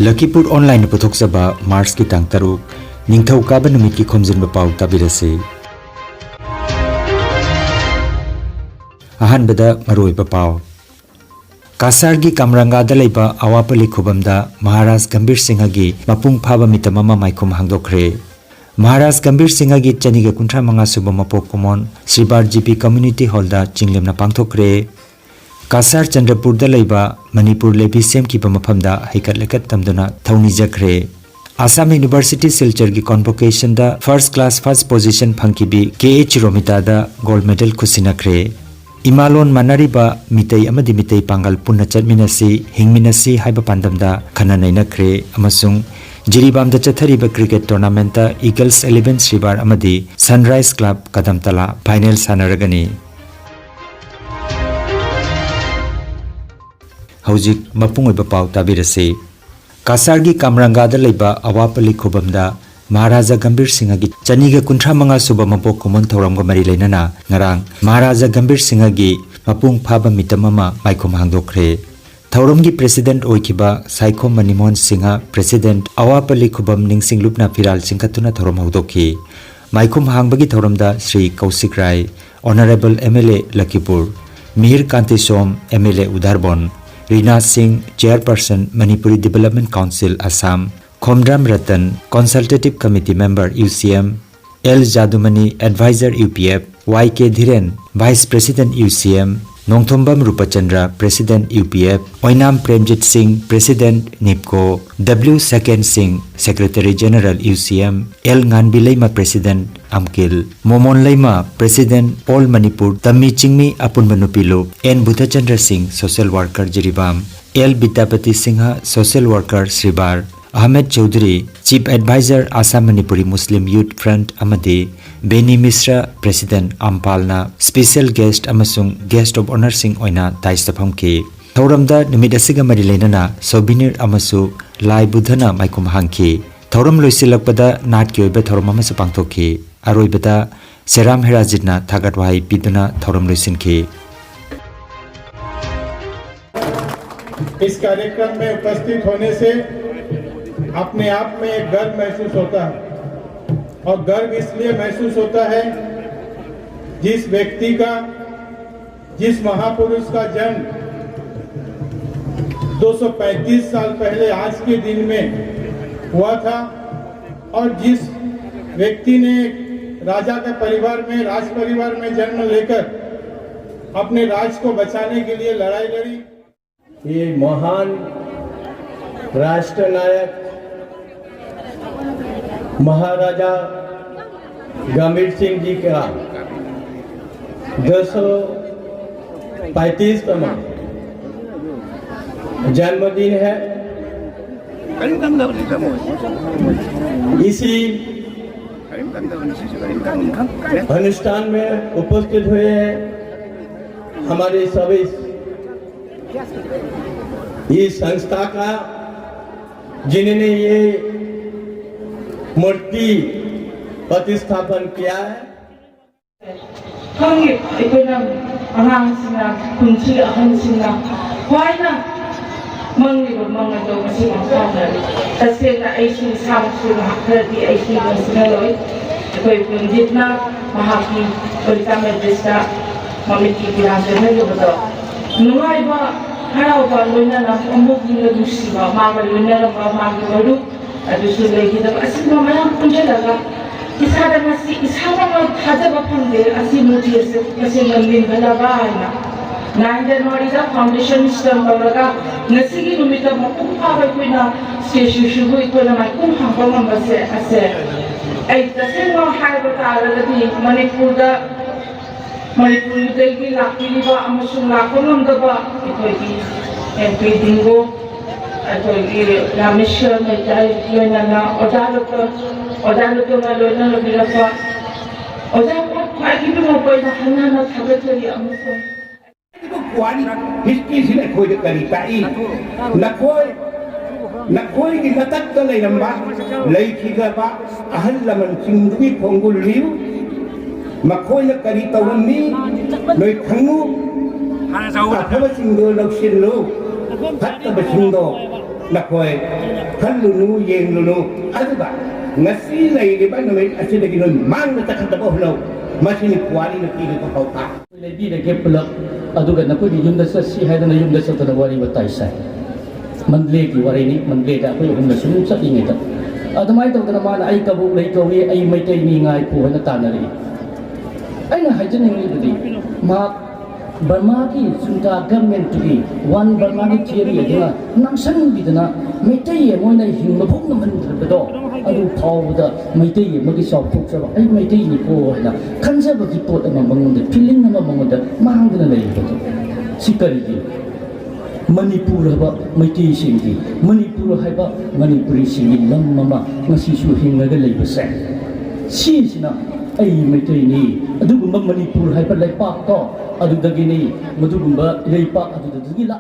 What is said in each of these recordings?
Lakhipuronline puthokjaba March ki tang taruk ningthau kaba numit ki Khomjinba Pao tabirase. Ahanbada maroiba Pao Kasar gi Kamrangada leiba awapali khubamda Maharaj Gambir Singha gi mapung phaba mitamama maikum hangdokre. Maharaj Gambir Singha gi chaniga kuntra manga suba mapok kumon Sribar GP Community Hall da chinglemna pangthokre. Kasar Chandrapur da leiba Manipur lebi sem ki pamaphamda haikat lekat tamduna thauni jakre. Assam University Silchar gi convocation da first class first position phangkibi KH Romita da gold medal khusinakre. Imalon manariba mitei amadi mitei pangal punna chatminasi hingminasi haiba pandamda khananainakre amasung Jiribam da chathariba cricket tournament da Eagles 11 Sribar amadi Sunrise Club kadamtala final sanaragani. Haujik mapungoiba Pao tabirase. Kasargi Kamrangada leiba awapali khubamda Maharaja Gambir Singha gi chaniga kuntra manga suba mapok kumon thoramga mari leinana ngarang Maharaja Gambir Singha gi mapung phaba mitamama maikhom hangdokre. Thoram gi president oikiba Saikhom Manimohan Singha president awapali khubam ningsing lupna firal singkatuna thoram haudoki. Maikhom hangbagi thoramda Sri Kausik Rai Honorable MLA Lakhipur Mihir Kanti Som MLA Udarbon Rina Singh Chairperson Manipuri Development Council Assam Khomram Ratan Consultative Committee Member UCM L Jadumani Advisor UPF YK Dhiren Vice President UCM Nongthombam Rupachandra President UPF Oinam Premjit Singh President NIPCO W Second Singh Secretary General UCM L Nganbi Leima President Amkil Momon Leima President All Manipur Tammi Chingmi Apunmanupilu N Bhuthachandra Singh Social Worker Jiribam L Bidapati Singha Social Worker Sribar Ahmed Chaudhary Chief Advisor Assam Manipuri Muslim Youth Front Amadi Beni Misra President Ampalna Special Guest amasung Guest of Honor Singh oina taistaphamki. Thoramda numit asiga mari leinana souvenir amasu lai budhana maikum hangki. Thoram loisilakpada nat ki oiba thoram amasu pangthokki. Aroibada Seram Herajitna thagatwahai piduna thoram loisinki. इस कार्यक्रम में उपस्थित होने से अपने आप में एक गर्व महसूस होता है और गर्व इसलिए महसूस होता है जिस व्यक्ति का जिस महापुरुष का जन्म 235 साल पहले आज के दिन में हुआ था और जिस व्यक्ति ने राजा के परिवार में राज परिवार में जन्म लेकर अपने राज को बचाने के लिए लड़ाई लड़ी। ये महान राष्ट्र नायक महाराजा गंभीर सिंह जी का 235वां जन्मदिन है। इसी अनुष्ठान में उपस्थित हुए हैं हमारे सभी इस संस्था का जिन्होंने ये मूर्ति प्रतिस्थापन किया है। हराउबा लोइनाना अमुकनिगा दुसिबा मागा लोइनारबा मागी बरु अदुसु लेगिदबा असिबा मयाम पुंजलगा इसादा नसि इसादा मा थाजबा फंदे असि मोटियसे कसे नलिन बलाबा आइना 9 जनवरी दा फाउंडेशन स्टम बलगा नसिगी नुमिता मकुफा बइना स्टेशु शुगु इकोना माइकुम हांबा मंबसे असे ऐ तसेनो हाइबा तारगदि Manipuri dagi lakiliba amasung lakonamdaba itogi MP Dingo itogi Rameshwar Mehtai loinana odaluto na loinana bilafa odaluto kwagi mo poina hanana thagatari amasung kwani history sila khoi de kari tai nakhoi ki natak ta leiramba leikhiga ba ahal laman singbi phongul liu Makoy kari tawami loy khangu athaba singdo lokshin lo hatta basindo nakoi khalunu yenglunu aduga ngasi leiriba numit asidagi nun mang na takantabo hlo masini kwani na kili ko pauta lebi de ke plak aduga na ko di yum da sa si hay na yum da sa ta wari watai sai mandle ki wari ni mandle da ko yum da sunu sa ingai ta adamai to da ma ai ka bu lei ko wi ai mai tai ni ngai ko na ta na ri ai na hai jan ni di ma Burma ki sunta government ki one Burma ki theory aduna nangsan bidana maitai ye moina hingma phok na man do adu thau da maitai ye magi saw phok sa ai maitai ni ko na khansa ba ki pot ama mangod feeling na mangod mahangdana lei ko sikari ki Manipur haba maitai singi Manipur haba Manipuri singi lam mama ngasi su hingaga lei ba sa si sina ai maitai ni adu gumba Manipur haba lai pak ko adudagini madugumba leipa adudagi la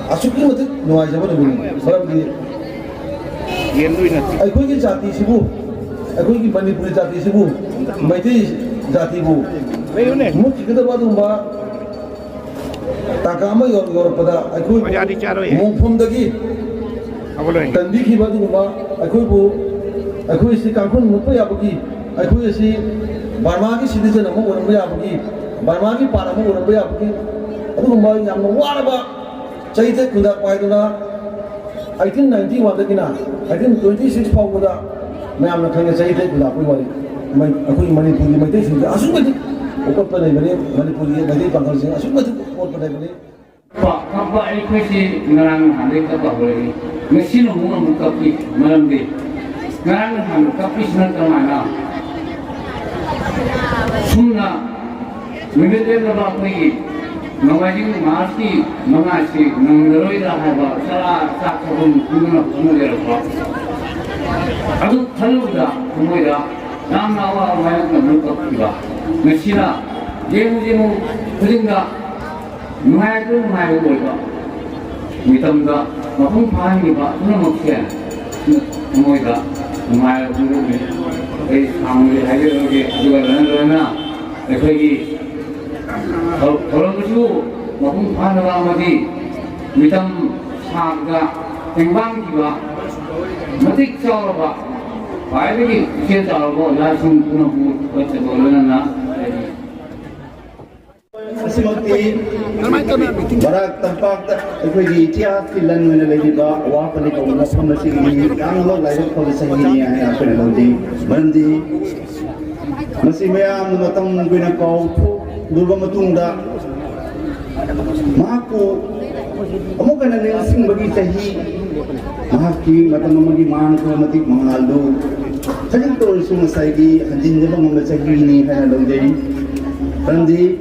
asuki mate nuai jaba de bulu saram di aikoi ki jati sibu aikoi ki manipuri jati sibu maiti jati bu mu kida ba dumba takama yor pada aikoi mu phum dagi tandi ki ba dumba aikoi si kankun mu pa yabagi aikoi si Burma ki citizen amu oram ba yabagi Burma ki para mu oram ba yabagi adu ma yam waraba chaite kuda paiduna 1891 da kina 1826 pau da mayam na khanga chaite kuda pui wali mai akoi manipuri mai te sin asu bati okot pa nai bane manipuri mai te bangal sin asu bati okot pa nai bane pa pa ai ko si ngarang hande ka ba wali mesin mu ka pi malam de ngarang han ka pi san ka mana sunna Mimite na ba ko yi mawajing marti mangasi nang naroi ra ha ba sala sa khum kuna kumu le ra adu thalu da kumu da nam na wa ma na mu ka ba mesina jemu pulinga mai ku mai bo ba mitam da mapung phai ni ba na mo kya kumu da mai ku ni ei samle hai le ge adu ga na ekoi orang itu maupun pahlawan mati, mitam sahaja, tembang juga, mati cawal ba, baik lagi kita cawal ba, langsung punya baca bolan na. Asimoti Barak Tampak ikoi di tia filan mana lagi ba wa pani ko na sama si ni ang lo lai ko sa ni ya apa na di mandi masih mayam matang guna ko Dulba matunda mahaku amo kana ni sing bagi sahi mahaki matang magi man ko matik mangaldo sajing to sumasagi hanjin jaba mga sahi ni kana longjay randi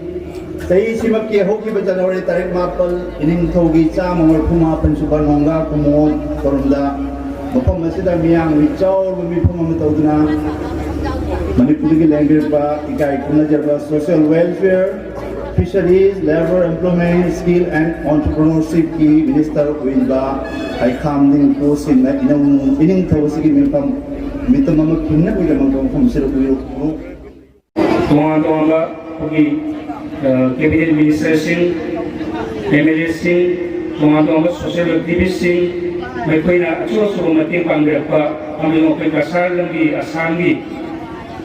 sahi simakki hoki ba January tarik mapal ining thogi cha mangal kuma pansuban hongga kumod korumda mapam masida miyang wichaw mi phuma matawduna Manipuri language ba ikai kuna jarba social welfare, fisheries, labor, employment, skill and entrepreneurship ki minister win ba ai kham ding post in na ining thawsi ki mipam mitamam kinna ko lamang ko khomsir ko yo Tuan-tuan pergi cabinet minister sing, MLA sing, tuan-tuan social activist sing, mereka nak cuba mati panggil apa, ambil orang kasar lagi asangi.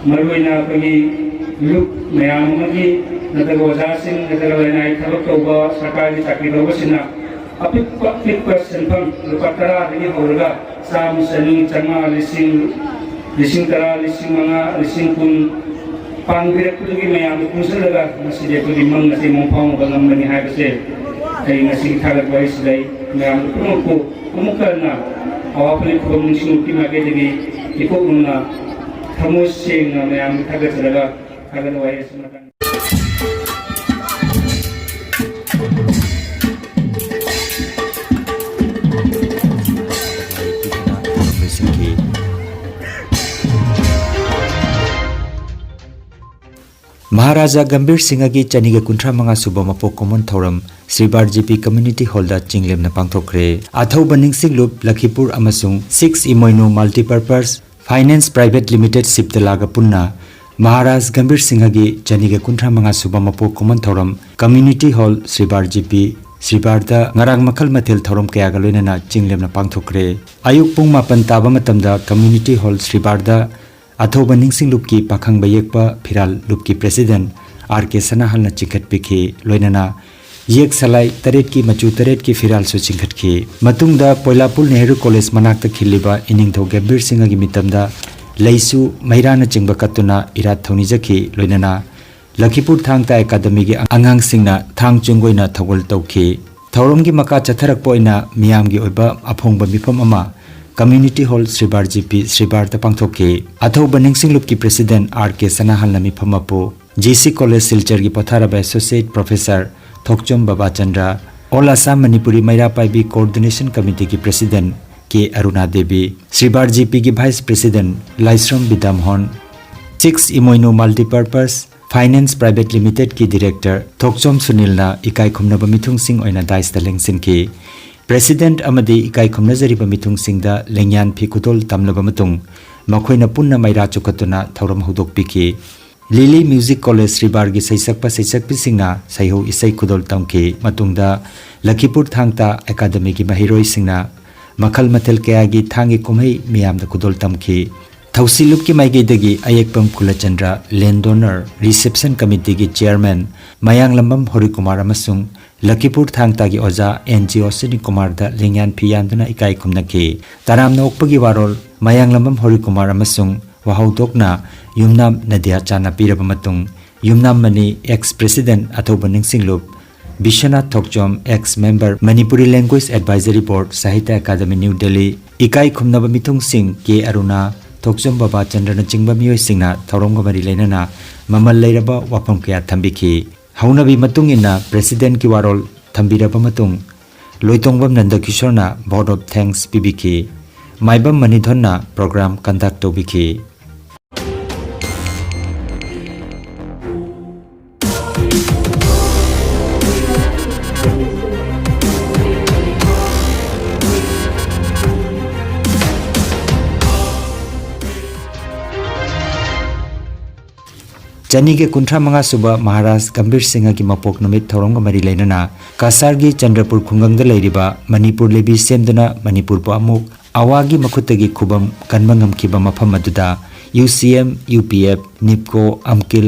Maruina pergi look mayam lagi nagawasa sing nagawalay thabak tawba sakali sakli tawba sina apik 50% pang lupatara ringi hawraga sam sani changa lising tara lising mga lising kun pangbirak lagi mayam kusalaga masih ko limang nasi mongpang bangam mani habse ay nasi thagat wais dai mayam ko umukan na awapli ko munsing kimage digi iko na Kamu sing yang kaget saudara kaget wajah semacam. Maharaja Gambir Singhagi Chaniga Kuntra Manga Suba Mapok Common Thoram Sribar GP Community Hall da Chinglem na pangthokre Athau Baning Singlub Lakhipur amasung 6 Imoino Multipurpose Finance Private Limited Siptalaga Punna Maharaj Gambir Singhagi Chaniga Kuntra Manga Suba Mapok Common Thoram Community Hall Sribar GP श्रीबारदा ngarang makhal mathil thorom kaya ga loinana chinglemna pangthokre ayuk pung 4 taba matamda community hall श्रीबारदा athoba ningsing lupki pakhang bayekpa phiral lupki president RK Sanahalna chikhat pikhi loinana yek salai taret ki machu taret ki phiral su chingkhat ki matungda Poilapur Nehru College manakta khiliba iningtho Gambir Singha gi mitamda leisu mairana chingba katuna irat thoni jakhi loinana Lakhipur Thangta Academy gi angang singna thang chunggoina thogol tawki thorom gi maka chatharak poina miyam gi oiba aphongba mifam ama community hall Sribar GP Sribar ta pangthoki athoba ningsing lupki president RK Sanahalna mifamapo GC College Silchar gi Patharaba Associate Professor Thokchom Baba Chandra All Assam Manipuri Maira Paibi Coordination Committee ki President K Aruna Devi Sribar GP ki Vice President Laisram Bidamhon 6 Imoinu Multipurpose Finance Private Limited ki Director Thokchom Sunilna ikai khumnaba mithung sing oina daista lengsin ki President amadi ikai khumna jariba mithung singda lengyan phi kudol tamlaba matung makhoina punna maira chukatuna thoram hudok piki Lily Music College Sribar gi saisakpi singna saiho isai kudol tamki matungda Lakhipur Thangta Academy gi mahiroi singna makhal mathel kaya gi thangi kumhei miyamda kudol tamki Thausilup ki maigedagi ayekpam Kulachandra Landowner Reception Committee gi Chairman Mayang Lambam Horikumar amasung Lakhipur Thangta gi Oja NGO Sini Kumar da lengyan phiyanduna ikai khumnaki taramna okpagi warol Mayang Lambam Horikumar amasung wahaudokna Yumnam Nadia Chana piraba matung Yumnam Mani ex-president athoba ningsinglup Bishanath Thokchom ex-member Manipuri Language Advisory Board Sahitya Academy New Delhi ikai khumnaba mithung sing K Aruna Thokchom Baba Chandra chingba miyoi singna thoromga mari leinana mamal leiraba wapam kya thambiki haunabi matung ina president ki warol thambiraba matung loitongbam Nanda Kishorna Board of Thanks pibiki maibam manidhonna program conduct tobiki Chanige kuntra manga suba Maharaj Gambir Singha ki mapok numit thorong mari leinana Kasar gi Chandrapur khunggang da leiriba Manipur lebi semduna Manipur po amuk awagi makhutagi khubam kanmangam kiba mafam aduda UCM UPF NIPCO Amkil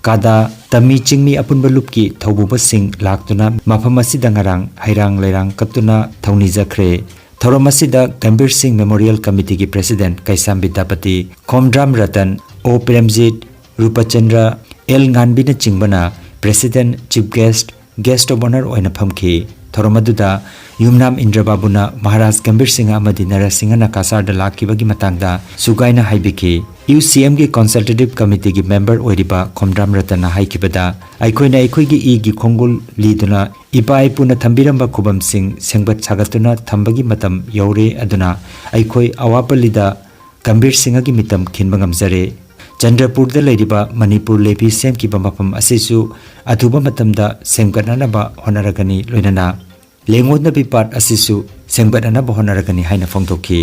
Kada Tami Chingmi apunba lupki thaububa sing laktuna mafam asida ngarang hairang leirang kaptuna thauni jakhre thorom asida Gambir Singh Memorial Committee ki President Kaisam Bidapati Khomdram Ratan O Premjit Rupachandra L Nganbina Chingbana President Chief Guest of Honor oina phamki thoromaduda Yumnam Indrababuna Maharaj Gambir Singha amadi Narasingha na Kasarda lakibagi matangda sugaina haibiki UCM gi Consultative Committee gi member oiriba Khomdram Ratana haikibada aikoina aikoigi e gi khongul liduna ipai puna thambiramba khubam sing sengbat sagatuna thambagi matam yaure aduna aikoi awapalida Gambir Singha gi mitam khinbangam jare Chandrapur da leiriba Manipur lebi semkiba mafam asisu athuba matamda semgatnanaba honaragani loinana lengodna bipat asisu semgatnanaba honaragani haina phongtokhi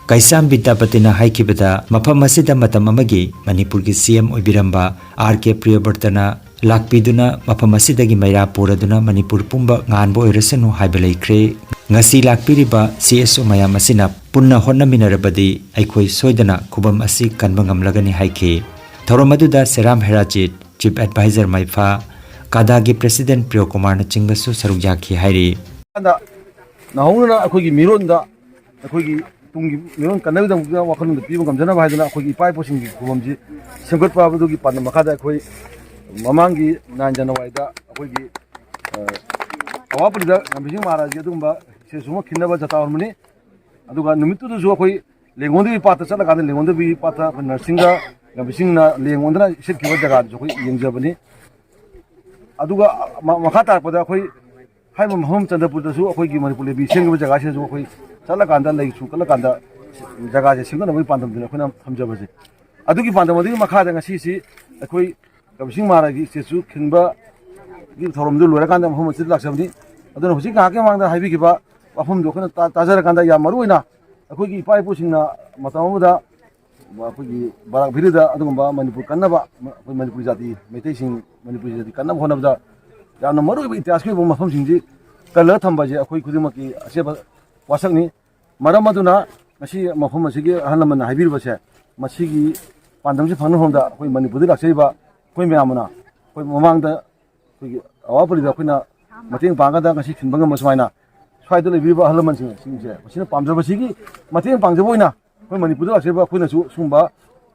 Kaisam Bidyapatina haikibada mafam asida matam amagi Manipur gi CM oibiramba RK Priyabartana lakpiduna mafam asidagi maira puraduna Manipur pumba nganbo oirasanu haibalaikhre ngasi lakpiriba CSO mayam asina punna honna minarabadi aikhoi soidana khubam asi kanba ngamlagani haiki thoromaduda Seram Herajit Chief Advisor Maifa Kadagi President Priyo Kumar na chingbasu sarukjaki hairi nahongna akhoi mironda akhoi tungi miron kanagdam wakhalunda piba gamjana baidana akhoi ipai posing gi khubamji semgat pabadu gi panna makada akhoi mamangi nan January da akhoi gi awapulida Gambir Maharaj gi adumba sesuma khinaba jata hormani aduga numitu du akhoi lengonde pata chala ga lengonde bi pata narsinga Gambir na lengondra sit kiba jaga jo akhoi yengjabani aduga makhata pada akhoi haimam hom Chandrapur da su akhoi gi Manipur lebi sengba jaga se jo akhoi chala kanda lai su kala kanda jaga se singna bai pandam dina akhoi nam thamjabaje adugi pandam adi makhada ngasi si akhoi Gambir Maharaj gi sesu khinba gi thorom du lora kanda hom sit laksabni aduna husi ga ke mangda haibi gi ba wafum do khana tajara kanda ya maruina akhoi gi pai pusingna matamuda akhoi gi barak birida adugumba Manipur kannaba akhoi Manipur jati meitei sing Manipur jati kannaba honabda ya na maru bi ityas ki bo mafam singji colour थम्बजे अखोई खुदिमकी असेब वासकनी मरम अदुना मसी मफम मसिगी अहलमन हाइबिरबसे मसिगी पांदमसे फंगन होमदा अखोई मणिपुरदि लाक्सैबा अखोई म्यामना अखोई ममांगदा अखोई अवापरिदा अखोइना मतेंग पांगदा ngasi खिनबंग मसमाइना स्वाइद लेबिबा अहलमन सिंगसे मसिना पामजबसिगी मतेंग पांगजबोइना अखोई मणिपुरदि लाक्सैबा अखोइना सुंबा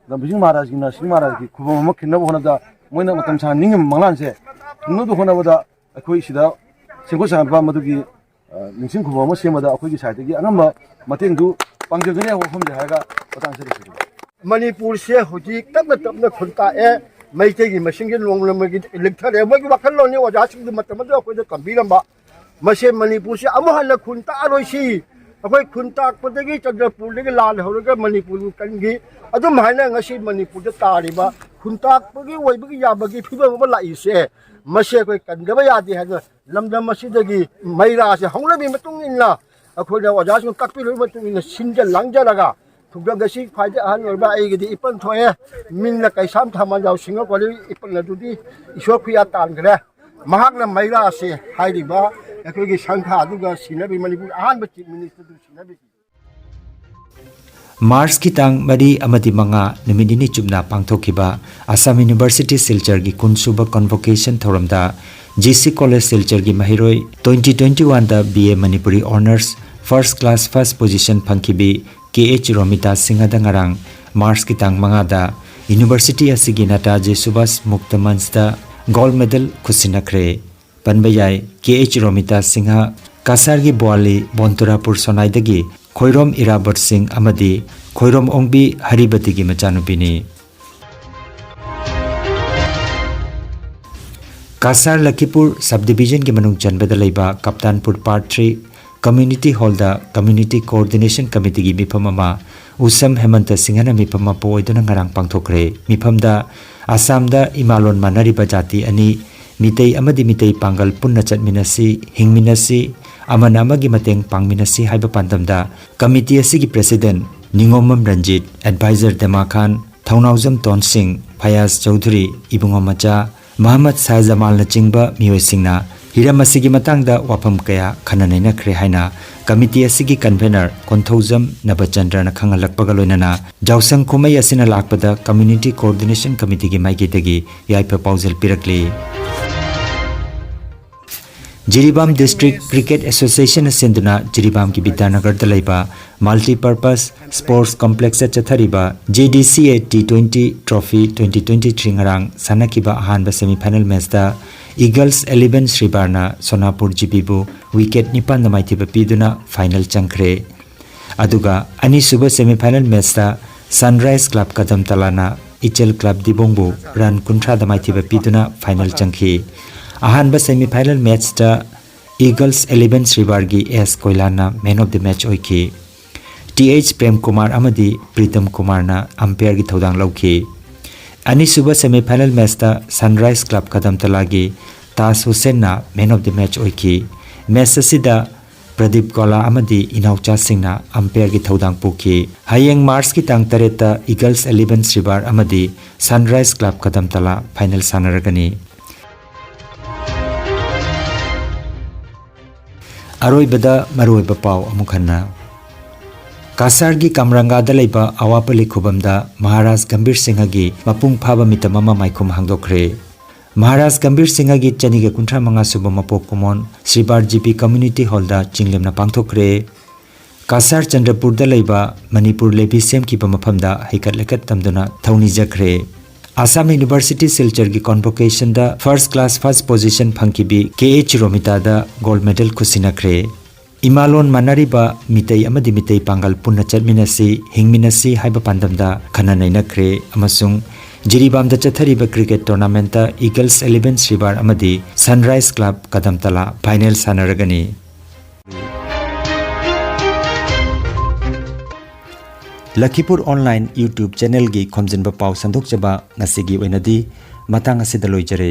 गंभीर महाराज की नरसिंह महाराज की खुबम अमा खिन्नब होनदा मोइना मतम सा निंग मंगलानसे थुंगदु होनबदा अखोई सिदा सेंगो सांबा मदुगी निंसिंग खुबम अमा सेमदा अखोई की साइडगी अनम मतेंगदु पांगजगने होमदे हागा पतांसे मणिपुर से हुजी तब तब खुलता है मैते की मशीन लोंग लिखरे मोगी वखल लोने ओजासिंग मतम अखोई कंबीरम मसे मणिपुर से अमहल खुनता अरोसी अखोई खुनताकपदगी चंद्रपुरदगी लाल हौरगा मणिपुर कनगी अदुम हाइना ngasi मणिपुर द तारिबा खुनताकपगी ओइबगी याबगी फिबम लाइसे मसे अखोई कंदबा यादे है लमदम मसीदगी मैरा से हौलबी मतुंग इनला अखोई ओजासिंग ककपि मतुंग इन सिंजा लांगजलगा थुगदगसी फाइदे अहन ओइबा आइगदी इपन थोए मिंगला कैसाम थामा जाव सिंगा कोली इपन नदुदी ईश्वर खुया तानगरे महाकना मैरा से हाइदिबा अखोई संखा अदुगा सिनबी मणिपुर अहन चीफ मिनिस्टर दु सिनबी मार्च की तांग मरी अमदी मंगा निमिदिनी चुबना पांगथोखिबा असम यूनिवर्सिटी सिलचर की कुनसुबा कन्वोकेशन थोरमदा जीसी कॉलेज सिलचर की महिरोय 2021 दा BA Manipuri honours first class first position फंखिबी KH रोमिता सिंह दंगरांग मार्च की तांग मंगा दा यूनिवर्सिटी असिगी नाटाजी सुभाष मुक्त मंच दा गोल्ड मेडल खुसिनखरे पनबयाय KH रोमिता सिंह कासार की बोली बोंतुरापुर सोनाइदगी खोइरोम इराबट सिंह अमदी खोइरोम ओंगबी हरिबती की मचानुपिनी कासार लखीपुर सब डिवीजन के मनुंग चनबदा लेबा कप्तानपुर पार्ट 3 कम्युनिटी हॉल दा कम्युनिटी कोऑर्डिनेशन कमिटी की मिफम अमा उसम हेमंत सिंहना मिफम पोइदुना ngarang पांगथोखरे मिफम दा असम दा इमालोन मानरिबा जाति अनि मितै अमदी मितै पांगल पुन्ना चटमिनसी हिंगमिनसी अमन अमगी मतेंग पांगमिनसी हाइबा पांदमदा कमिटी असिगी प्रेसिडेंट निंगोमम रंजीत एडवाइजर देमा खान थौनाउजम तोन सिंह फयाज चौधरी इबुंगो मचा मोहम्मद शाहजमाल नचिंगबा मियोसिंगना हिरम असिगी मतंगदा वाफम कया खननैनखरे हाइना कमिटी असिगी कन्वेनर कोंथौजम नबचंद्रन खंगलकपगा लोइनना जाउसंग खुमै असिना लाकपदा कम्युनिटी कोऑर्डिनेशन कमिटी की माइकेदगी याइफा पाउजल पिरकली जिरीबाम डिस्ट्रिक्ट क्रिकेट एसोसिएशन सेंदुना जिरीबाम की विद्यानगर दलैबा मल्टीपर्पस स्पोर्ट्स कॉम्प्लेक्स चथरीबा JDCA T20 trophy 2023 ngarang sanakhiba ahanba semifinal match दा ईगल्स 11 श्रीबारना सोनापुर जीबीबू विकेट निपान नमाइथिबा पीदुना फाइनल चंखरे अदुगा अनि सुबह सेमीफाइनल मैच दा सनराइज क्लब कदम तलाना इचल क्लब दिबोंगबू रन कुंट्रा दमाइथिबा पीदुना फाइनल चंखी अहानबा सेमीफाइनल मैच दा ईगल्स 11 श्रीबार की S कोइलाना man of the match ओइखी TH प्रेम कुमार अमदी प्रीतम कुमारना अंपायर की थौदांग लौखी अनि सुबह सेमीफाइनल मैच दा सनराइज क्लब कदम तलागी Taj Hussain man of the match ओइखी मैच असिदा प्रदीप गोला अमदी इनाउचा सिंहना अंपायर की थौदांग पुखी हयेंग मार्च की तांग तरेता ईगल्स 11 श्रीबार अमदी सनराइज क्लब कदम तला फाइनल सानरगनी अरोइबदा मरोइबा पाव अमुखन्ना कासार की कामरंगादा लेबा अवापली खुबमदा महाराज गंभीर सिंह की मपुंग फाबा मितम अमा माइखुम हांगदोखरे महाराज गंभीर सिंह की चनिगे कुंठा मंगा सुब मपोक कुमोन श्रीबार GP कम्युनिटी हॉल दा चिंगलेमना पांगथोखरे कासार चंद्रपुर दा लेबा मणिपुर लेबी सेम की मफमदा हैकत लेकत तमदुना थौनी जखरे असम यूनिवर्सिटी सिलचर की कॉन्वोकेशन दा फर्स्ट क्लास फर्स्ट पोजीशन फंकिबी KH रोमिता दा गोल्ड मेडल खुसिनखरे इमालोन मानरिबा मितै अमदी मितै पांगल पुन्ना चटमिनसी हिंगमिनसी हाइबा पांदमदा खननैनखरे अमसुंग जिरीबाम दा चथरीबा क्रिकेट टूर्नामेंट दा ईगल्स 11 श्रीबार अमदी सनराइज क्लब कदमतला फाइनल सानरगनी लखीपुर ऑनलाइन यूट्यूब चैनल की खोमजिनबा पाव संदोकचबा ngasi gi oinadi matang asida loijare।